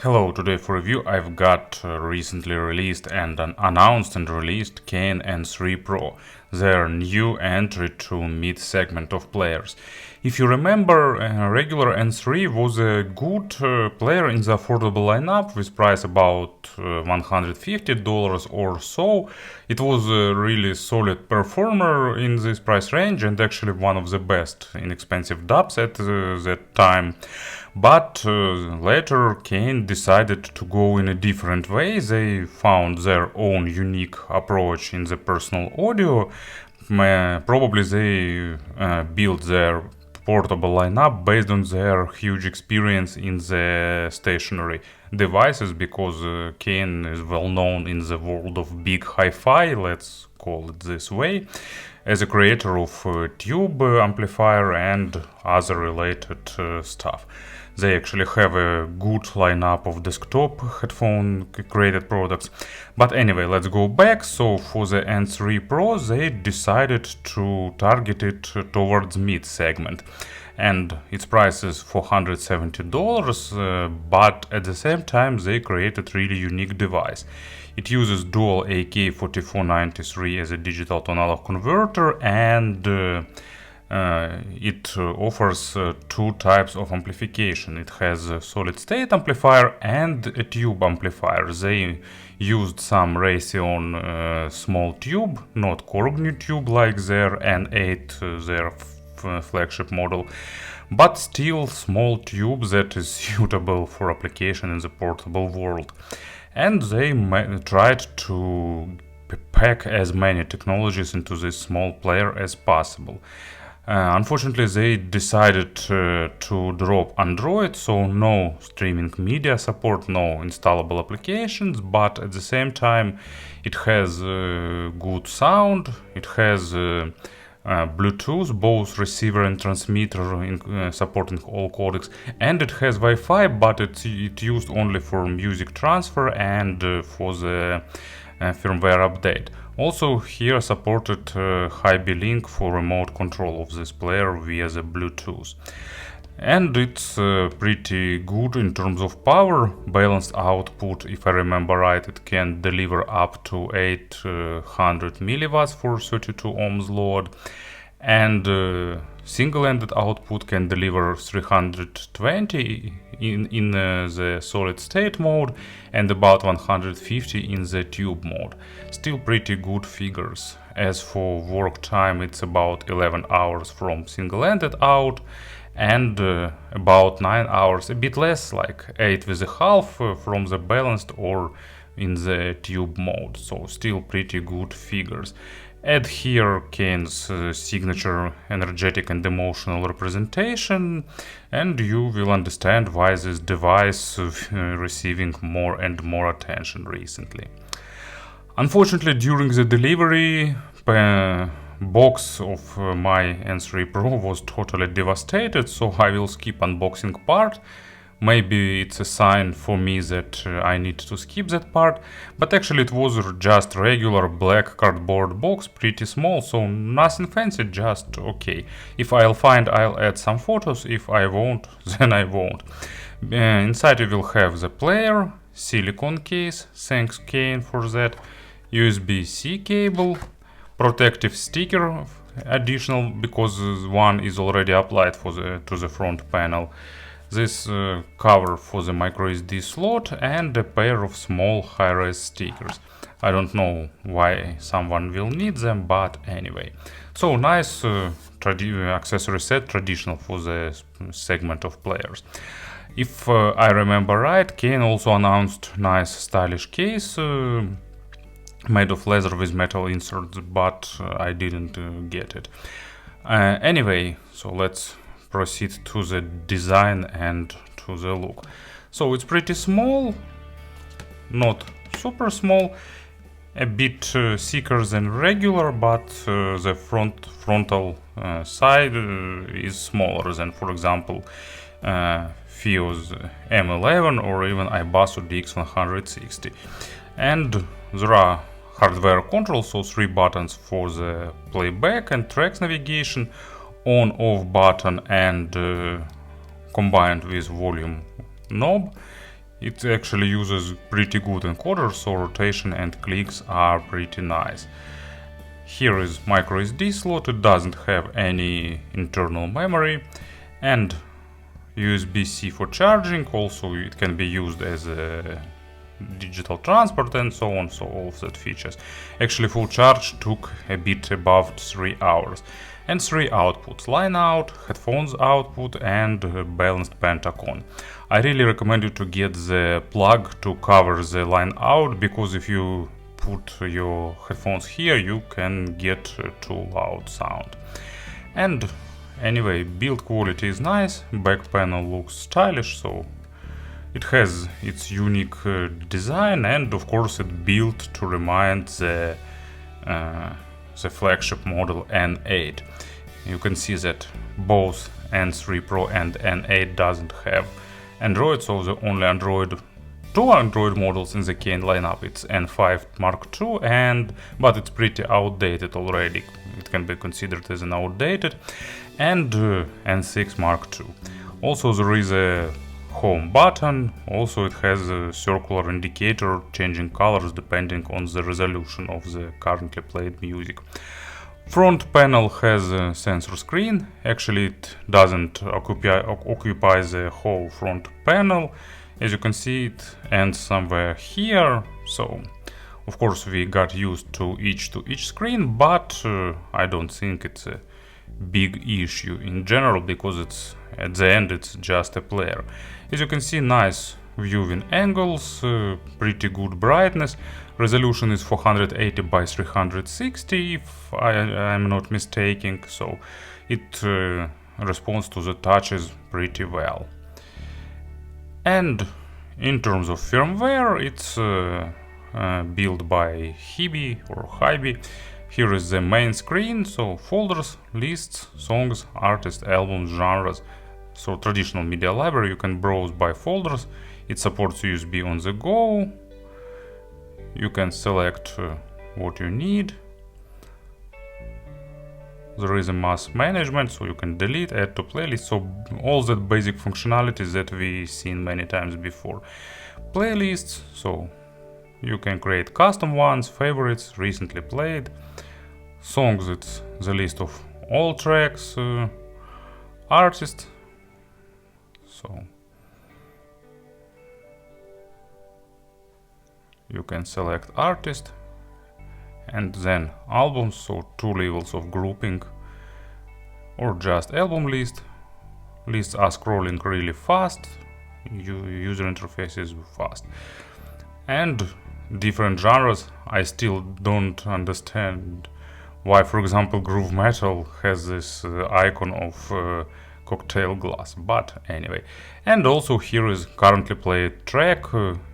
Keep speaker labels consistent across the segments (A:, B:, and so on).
A: Hello, today for review I've got recently released and announced and released Cayin N3 Pro, their new entry to mid-segment of players. If you remember, regular N3 was a good player in the affordable lineup with price about $150 or so. It was a really solid performer in this price range and actually one of the best inexpensive dubs at that time. But later Cayin decided to go in a different way. They found their own unique approach in the personal audio. Probably they built their portable lineup based on their huge experience in the stationary devices, because Cayin is well known in the world of big hi-fi, let's call it this way, as a creator of tube amplifier and other related stuff. They actually have a good lineup of desktop headphone created products. But anyway, let's go back. So for the N3 Pro, they decided to target it towards mid segment. And its price is $470, but at the same time they created really unique device. It uses dual AK4493 as a digital to analog converter, and it offers two types of amplification. It has a solid state amplifier and a tube amplifier. They used some Raytheon small tube, not Corgny tube like their N8, their flagship model, but still small tube that is suitable for application in the portable world. And they tried to pack as many technologies into this small player as possible. Unfortunately, they decided to drop Android, so no streaming media support, no installable applications, but at the same time it has good sound, it has Bluetooth, both receiver and transmitter, supporting all codecs, and it has Wi-Fi, but it used only for music transfer and for the firmware update. Also here supported Hy-B-Link for remote control of this player via the Bluetooth. And it's pretty good in terms of power, balanced output. If I remember right, it can deliver up to 800 milliwatts for 32 ohms load, and single-ended output can deliver 320 in the solid state mode and about 150 in the tube mode. Still pretty good figures. As for work time, it's about 11 hours from single-ended out and about 9 hours, a bit less, like 8.5 from the balanced or in the tube mode. So still pretty good figures. Add here Cayin's signature energetic and emotional representation, and you will understand why this device is receiving more and more attention recently. Unfortunately, during the delivery, box of my N3 Pro was totally devastated, so I will skip unboxing part. Maybe it's a sign for me that I need to skip that part, but actually it was just regular black cardboard box, pretty small, so nothing fancy, just okay. If I'll find, I'll add some photos. If I won't, then I won't. Inside you will have the player, silicone case, thanks Cayin for that, USB-C cable, protective sticker additional because one is already applied to the front panel. This cover for the microSD slot and a pair of small high-res stickers. I don't know why someone will need them, but anyway. So nice accessory set, traditional for the segment of players. If I remember right, Cayin also announced nice stylish case made of leather with metal inserts, but I didn't get it. Anyway, so let's proceed to the design and to the look. So it's pretty small, not super small, a bit thicker than regular, but the frontal side is smaller than, for example, FIO's M11 or even iBasso DX160. And there are hardware controls, so 3 buttons for the playback and tracks navigation, on-off button and combined with volume knob. It actually uses pretty good encoder, so rotation and clicks are pretty nice. Here is micro SD slot, it doesn't have any internal memory, and USB-C for charging. Also it can be used as a digital transport and so on, so all of that features. Actually full charge took a bit above 3 hours. And 3 outputs: line out, headphones output, and balanced pentacon. I really recommend you to get the plug to cover the line out, because if you put your headphones here you can get too loud sound. And anyway, build quality is nice, back panel looks stylish, so it has its unique design, and of course it built to remind the flagship model N8. You can see that both N3 Pro and N8 doesn't have Android, so the only two Android models in the Cayin lineup. It's N5 Mark II, but it's pretty outdated already. It can be considered as an outdated, and N6 Mark II. Also there is a home button. Also it has a circular indicator changing colors depending on the resolution of the currently played music. Front panel has a sensor screen. Actually it doesn't occupy the whole front panel. As you can see, it ends somewhere here, so of course we got used to each screen, but I don't think it's a big issue in general, because it's at the end it's just a player. As you can see, nice viewing angles, pretty good brightness. Resolution is 480 by 360 if I'm not mistaken, so it responds to the touches pretty well. And in terms of firmware, it's built by Hibi. Here is the main screen, so folders, lists, songs, artists, albums, genres. So traditional media library, you can browse by folders. It supports USB on the go. You can select what you need. There is a mass management, so you can delete, add to playlist, so all that basic functionalities that we've seen many times before. Playlists, so you can create custom ones, favorites, recently played. Songs, it's the list of all tracks. Artist, so you can select artist. And then albums, so 2 levels of grouping, or just album list. Lists are scrolling really fast, user interface is fast. And different genres, I still don't understand why, for example, groove metal has this icon of cocktail glass, but anyway. And also here is currently played track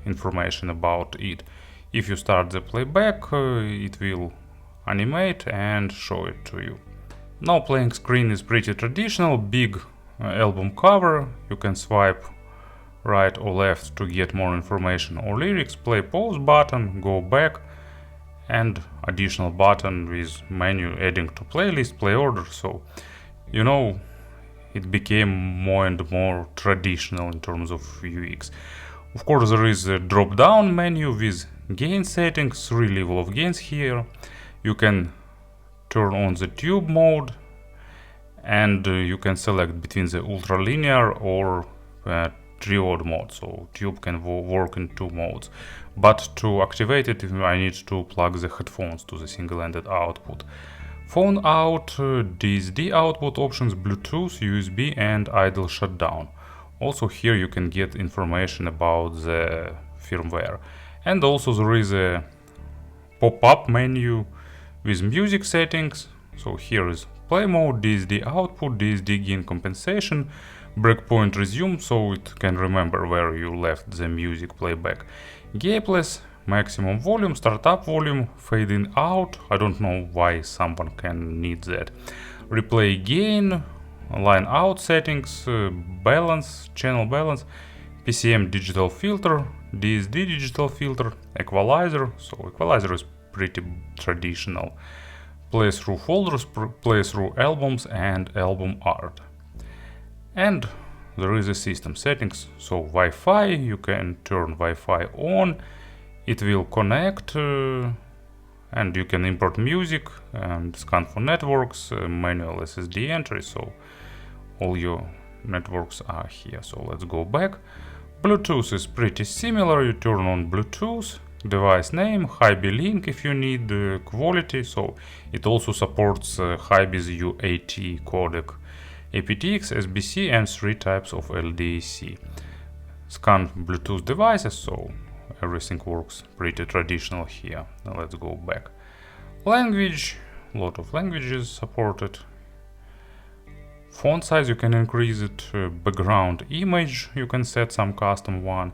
A: information about it. If you start the playback, it will animate and show it to you. Now playing screen is pretty traditional, big album cover. You can swipe right or left to get more information or lyrics, play pause button, go back, and additional button with menu adding to playlist, play order. So, you know, it became more and more traditional in terms of UX. Of course, there is a drop-down menu with gain settings, 3 levels of gains here. You can turn on the tube mode, and you can select between the ultra linear or triode mode, so tube can work in 2 modes. But to activate it, I need to plug the headphones to the single-ended output. Phone out, DSD output options, Bluetooth, USB, and idle shutdown. Also here you can get information about the firmware. And also there is a pop-up menu with music settings. So here is play mode, DSD output, DSD gain compensation, breakpoint resume, so it can remember where you left the music playback. Gapeless, maximum volume, startup volume, fade in out. I don't know why someone can need that. Replay gain, line out settings, balance, channel balance, PCM digital filter, DSD digital filter, equalizer. So equalizer is pretty traditional. Play through folders, play through albums and album art. And there is a system settings, so Wi-Fi, you can turn Wi-Fi on, it will connect, and you can import music and scan for networks, manual SSD entry, so all your networks are here. So let's go back. Bluetooth is pretty similar, you turn on Bluetooth, device name, Hi-B link if you need quality, so it also supports Hi-Bi's UAT codec, aptX, SBC and 3 types of LDAC. Scan Bluetooth devices, so everything works pretty traditional here. Now let's go back. Language, a lot of languages supported. Font size, you can increase it. Background image, you can set some custom one.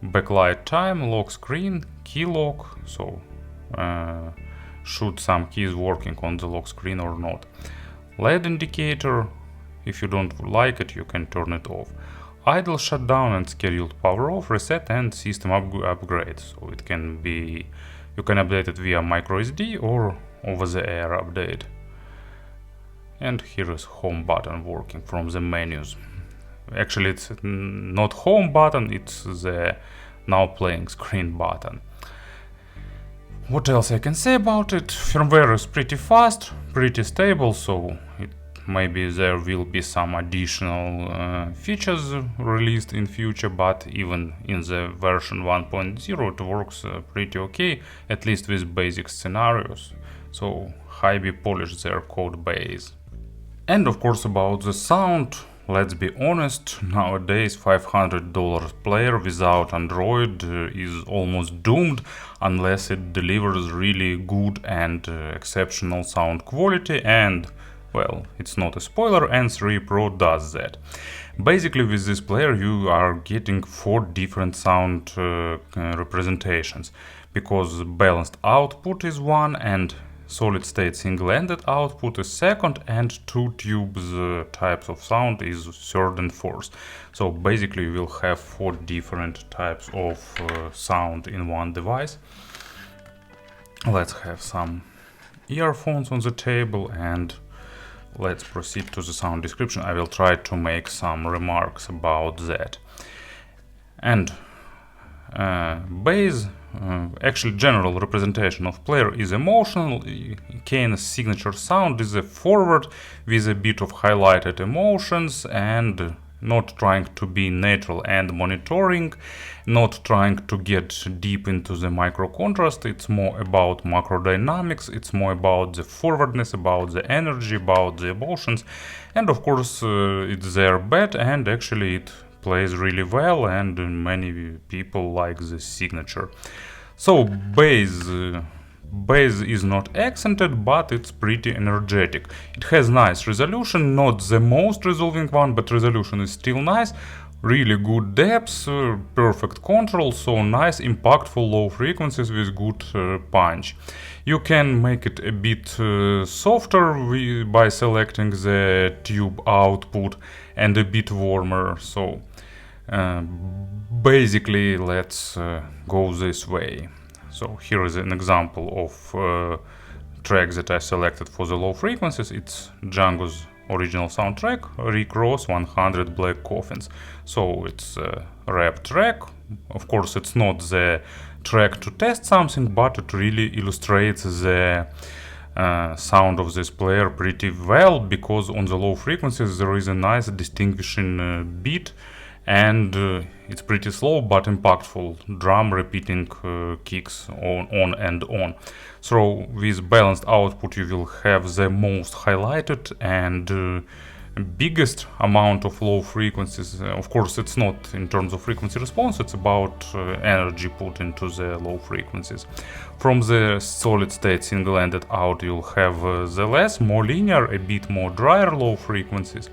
A: Backlight time, lock screen, key lock, so should some keys working on the lock screen or not. LED indicator, if you don't like it, you can turn it off. Idle shutdown and scheduled power off, reset and system upgrade. So it can be, you can update it via microSD or over the air update. And here is home button working from the menus. Actually, it's not home button, it's the now playing screen button. What else I can say about it? Firmware is pretty fast, pretty stable, so maybe there will be some additional features released in future, but even in the version 1.0 it works pretty okay, at least with basic scenarios. So Hi-B polished their code base. And of course about the sound, let's be honest, nowadays $500 player without Android is almost doomed unless it delivers really good and exceptional sound quality, and well, it's not a spoiler, N3 Pro does that. Basically with this player you are getting 4 different sound representations, because balanced output is one and solid state single-ended output is second, and 2 tubes types of sound is third and fourth. So basically you will have 4 different types of sound in one device. Let's have some earphones on the table and let's proceed to the sound description. I will try to make some remarks about that. And bass, actually general representation of player is emotional. Cayin's signature sound is a forward with a bit of highlighted emotions and not trying to be natural and monitoring, not trying to get deep into the micro contrast. It's more about macro dynamics, it's more about the forwardness, about the energy, about the emotions, and of course it's their bet, and actually it plays really well and many people like the signature. So bass is not accented, but it's pretty energetic. It has nice resolution, not the most resolving one, but resolution is still nice. Really good depth, perfect control, so nice impactful low frequencies with good punch. You can make it a bit softer by selecting the tube output, and a bit warmer. So basically let's go this way. So here is an example of track that I selected for the low frequencies. It's Django's original soundtrack, Rick Ross 100 Black Coffins. So it's a rap track. Of course it's not the track to test something, but it really illustrates the sound of this player pretty well, because on the low frequencies there is a nice distinguishing beat, and it's pretty slow but impactful drum repeating kicks on and on. So with balanced output you will have the most highlighted and biggest amount of low frequencies. Of course it's not in terms of frequency response, it's about energy put into the low frequencies. From the solid state single-ended out you'll have the less, more linear, a bit more drier low frequencies.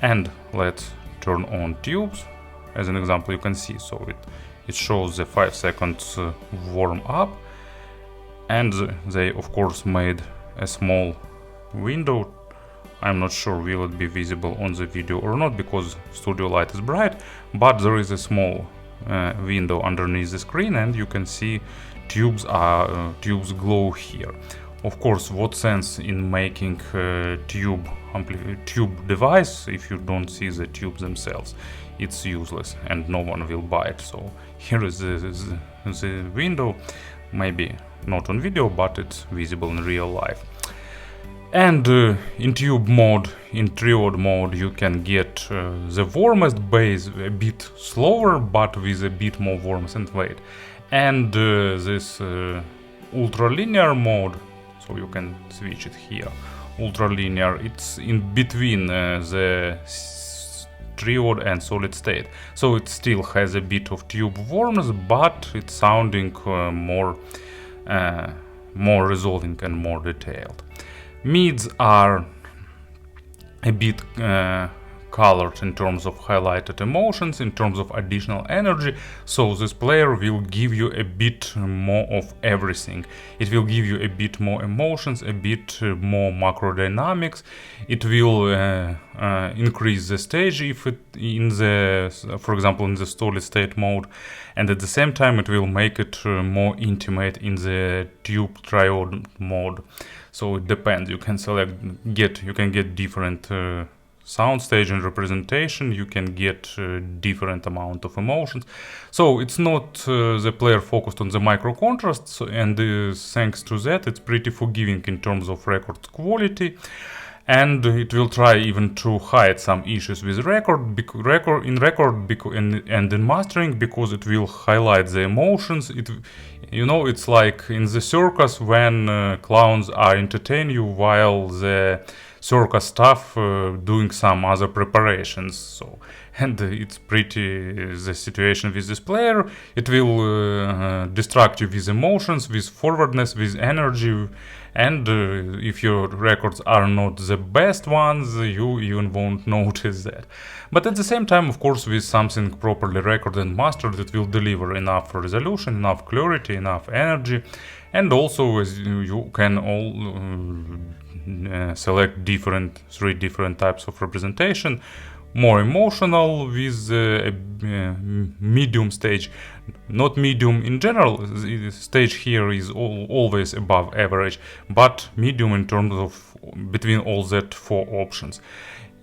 A: And let's turn on tubes. As an example you can see, so it shows the 5 seconds warm up, and they of course made a small window. I'm not sure will it be visible on the video or not, because studio light is bright, but there is a small window underneath the screen and you can see tubes glow here. Of course, what sense in making tube device if you don't see the tubes themselves? It's useless and no one will buy it. So here is the window, maybe not on video, but it's visible in real life. And in tube mode, in triode mode, you can get the warmest base a bit slower, but with a bit more warmth and weight. And this ultralinear mode, so you can switch it here. Ultralinear, it's in between the triode and solid state, so it still has a bit of tube warmth, but it's sounding more resolving and more detailed. Mids are a bit colored in terms of highlighted emotions, in terms of additional energy, so this player will give you a bit more of everything. It will give you a bit more emotions, a bit more macrodynamics. It will increase the stage if it in the, for example, in the solid state mode, and at the same time it will make it more intimate in the tube triode mode. So it depends. You can select, you can get different soundstage and representation. You can get different amount of emotions. So it's not the player focused on the micro contrasts, and thanks to that, it's pretty forgiving in terms of record quality. And it will try even to hide some issues with record and in mastering, because it will highlight the emotions. You know, it's like in the circus when clowns are entertaining you while the circus staff doing some other preparations. So, and it's pretty the situation with this player. It will distract you with emotions, with forwardness, with energy, and if your records are not the best ones, you even won't notice that. But at the same time, of course, with something properly recorded and mastered, it will deliver enough resolution, enough clarity, enough energy, and also as you can all select three different types of representation. More emotional with a medium stage, not medium in general. The stage here is always above average, but medium in terms of between all that four options.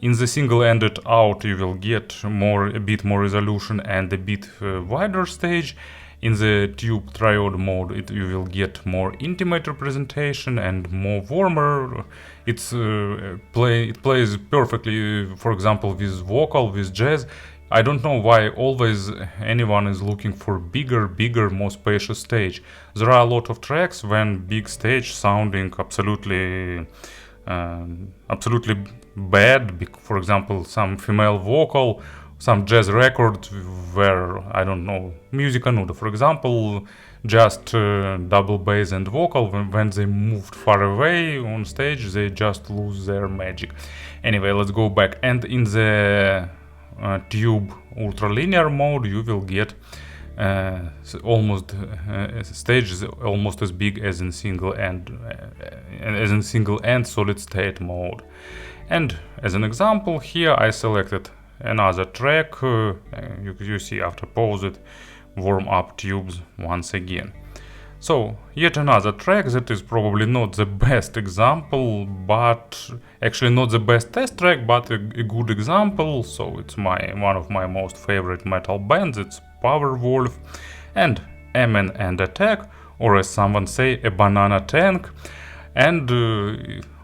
A: In the single-ended out, you will get a bit more resolution and a bit wider stage. In the tube triode mode, you will get more intimate representation and more warmer. It plays perfectly, for example, with vocal, with jazz. I don't know why always anyone is looking for bigger, more spacious stage. There are a lot of tracks when big stage sounding absolutely bad. For example, some female vocal, some jazz record where, I don't know, Musica Nuda, for example, just double bass and vocal, when they moved far away on stage, they just lose their magic. Anyway, let's go back. And in the tube ultralinear mode, you will get stage is almost as big as in single end solid state mode. And as an example, here I selected another track. You see, after pause it, warm up tubes once again. So yet another track that is probably not the best example, but actually not the best test track, but a good example. So it's one of my most favorite metal bands. It's Powerwolf and Amen and Attack, or as someone say, a banana tank. And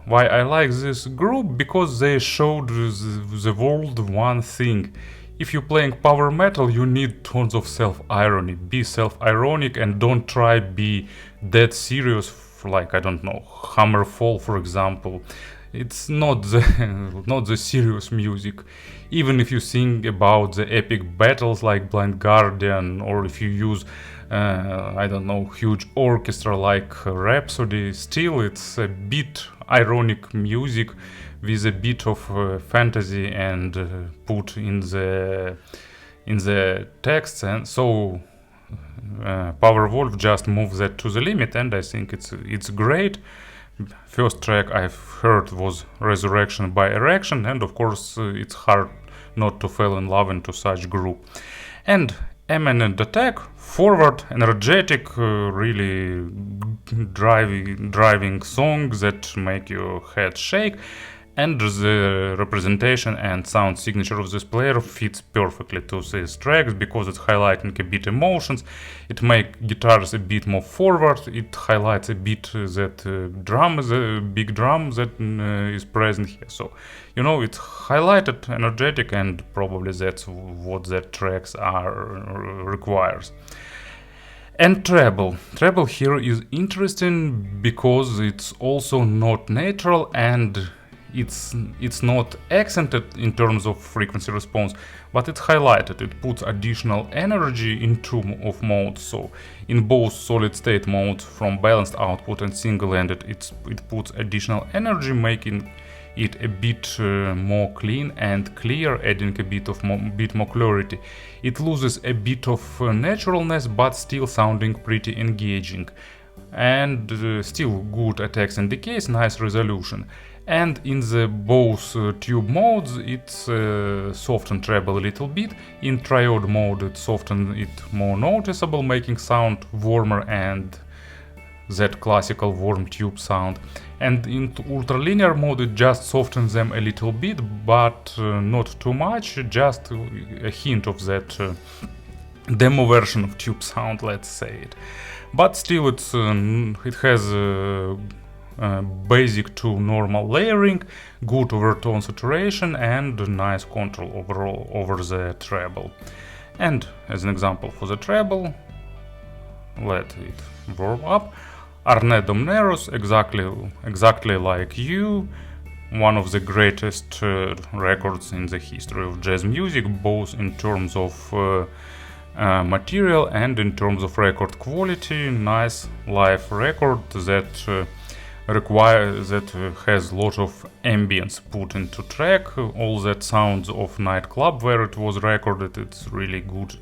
A: why I like this group? Because they showed the world one thing. If you're playing power metal, you need tons of self-irony. Be self-ironic and don't try be dead serious, like, I don't know, Hammerfall, for example. It's not the serious music. Even if you sing about the epic battles like Blind Guardian, or if you use I don't know, huge orchestra like Rhapsody, still it's a bit ironic music with a bit of fantasy and put in the text. And so Powerwolf just moves that to the limit, and I think it's great. First track I've heard was Resurrection by Erection, and of course it's hard not to fall in love into such group. And eminent attack, forward, energetic, really driving song that make your head shake, and the representation and sound signature of this player fits perfectly to these tracks because it's highlighting a bit emotions, it makes guitars a bit more forward, it highlights a bit that drum, the big drum that is present here. So, you know, it's highlighted, energetic, and probably that's what the tracks requires. And treble. Treble here is interesting because it's also not natural and it's not accented in terms of frequency response, but it's highlighted. It puts additional energy in two of modes. So in both solid state modes, from balanced output and single-ended, it puts additional energy, making it a bit more clean and clear, adding a bit more clarity. It loses a bit of naturalness, but still sounding pretty engaging. And still good attacks and decays, nice resolution. And in the both tube modes, it's softened treble a little bit. In triode mode, it softened it more noticeable, making sound warmer and that classical warm tube sound. And in ultralinear mode, it just softens them a little bit, but not too much, just a hint of that demo version of tube sound, let's say it. But still, it has basic to normal layering, good overtone saturation, and nice control overall over the treble. And as an example for the treble, let it warm up. Arne Domnerus, exactly like you, one of the greatest records in the history of jazz music, both in terms of material and in terms of record quality. Nice live record that has a lot of ambience put into track. All that sounds of nightclub where it was recorded, it's really good.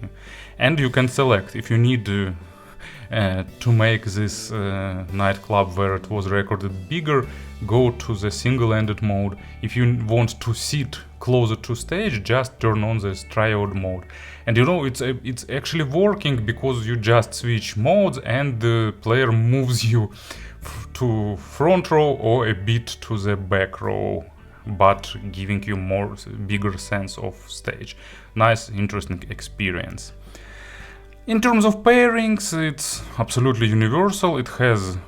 A: And you can select if you need to make this nightclub where it was recorded bigger, go to the single-ended mode. If you want to sit closer to stage, just turn on this triode mode. And you know, it's actually working because you just switch modes and the player moves you to front row or a bit to the back row, but giving you bigger sense of stage. Nice, interesting experience. In terms of pairings, it's absolutely universal. It has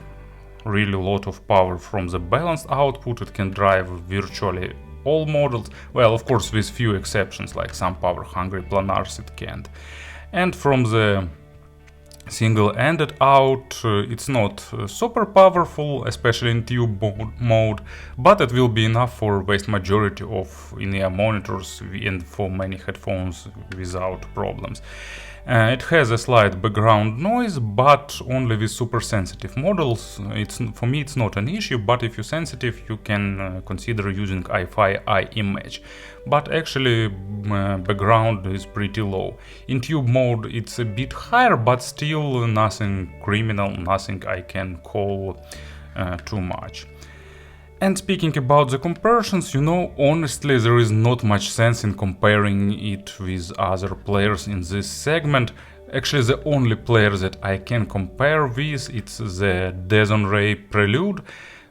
A: really a lot of power from the balanced output. It can drive virtually all models. Well, of course, with few exceptions, like some power-hungry planars it can't. And from the single-ended out, it's not super powerful, especially in tube mode, but it will be enough for vast majority of in-ear monitors and for many headphones without problems. It has a slight background noise, but only with super sensitive models. For me it's not an issue, but if you're sensitive, you can consider using Hi-Fi iMatch. But actually background is pretty low. In tube mode it's a bit higher, but still nothing criminal, nothing I can call too much. And speaking about the comparisons, you know, honestly, there is not much sense in comparing it with other players in this segment. Actually, the only player that I can compare with, it's the Ray Prelude.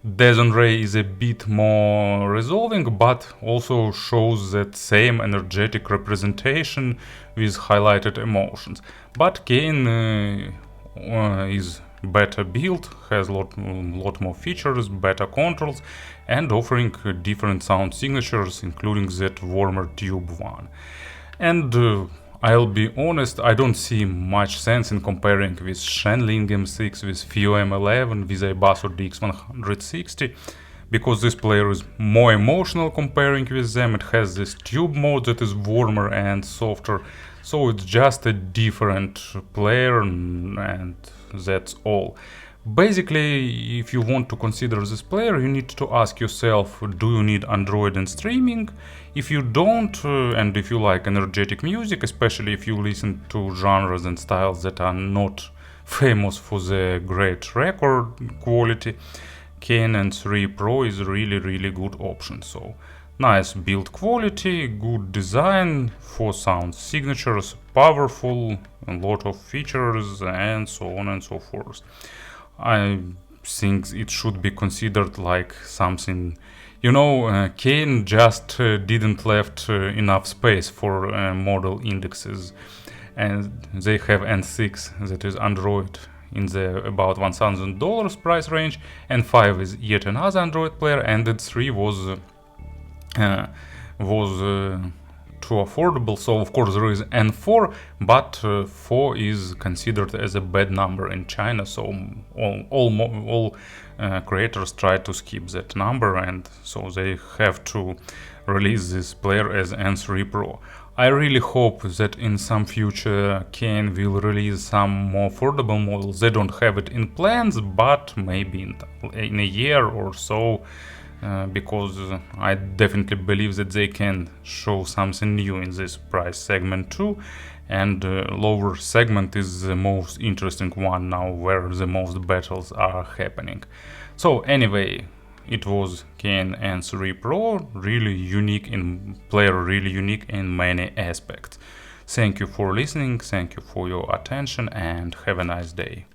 A: Ray is a bit more resolving, but also shows that same energetic representation with highlighted emotions. But Cayin is better built, has a lot more features, better controls, and offering different sound signatures, including that warmer tube one. And I'll be honest, I don't see much sense in comparing with Shenling M6, with FIO M11, with Ibasso DX160, because this player is more emotional comparing with them. It has this tube mode that is warmer and softer, so it's just a different player, and that's all. Basically, if you want to consider this player, you need to ask yourself, do you need Android and streaming? If you don't, and if you like energetic music, especially if you listen to genres and styles that are not famous for the great record quality, Cayin N3 Pro is really good option. So nice build quality, good design, 4 sound signatures, powerful, a lot of features and so on and so forth. I think it should be considered like something, you know, Cayin just didn't left enough space for model indexes, and they have N6, that is Android, in the about $1,000 price range, N5 is yet another Android player, and N3 was too affordable. So of course there is N4, but 4 is considered as a bad number in China, so all creators try to skip that number, and so they have to release this player as N3 Pro. I really hope that in some future Cayin will release some more affordable models. They don't have it in plans, but maybe in a year or so, because I definitely believe that they can show something new in this price segment too, and lower segment is the most interesting one now, where the most battles are happening. So anyway, it was Cayin N3 Pro, really unique in player, really unique in many aspects. Thank you for listening, thank you for your attention, and have a nice day.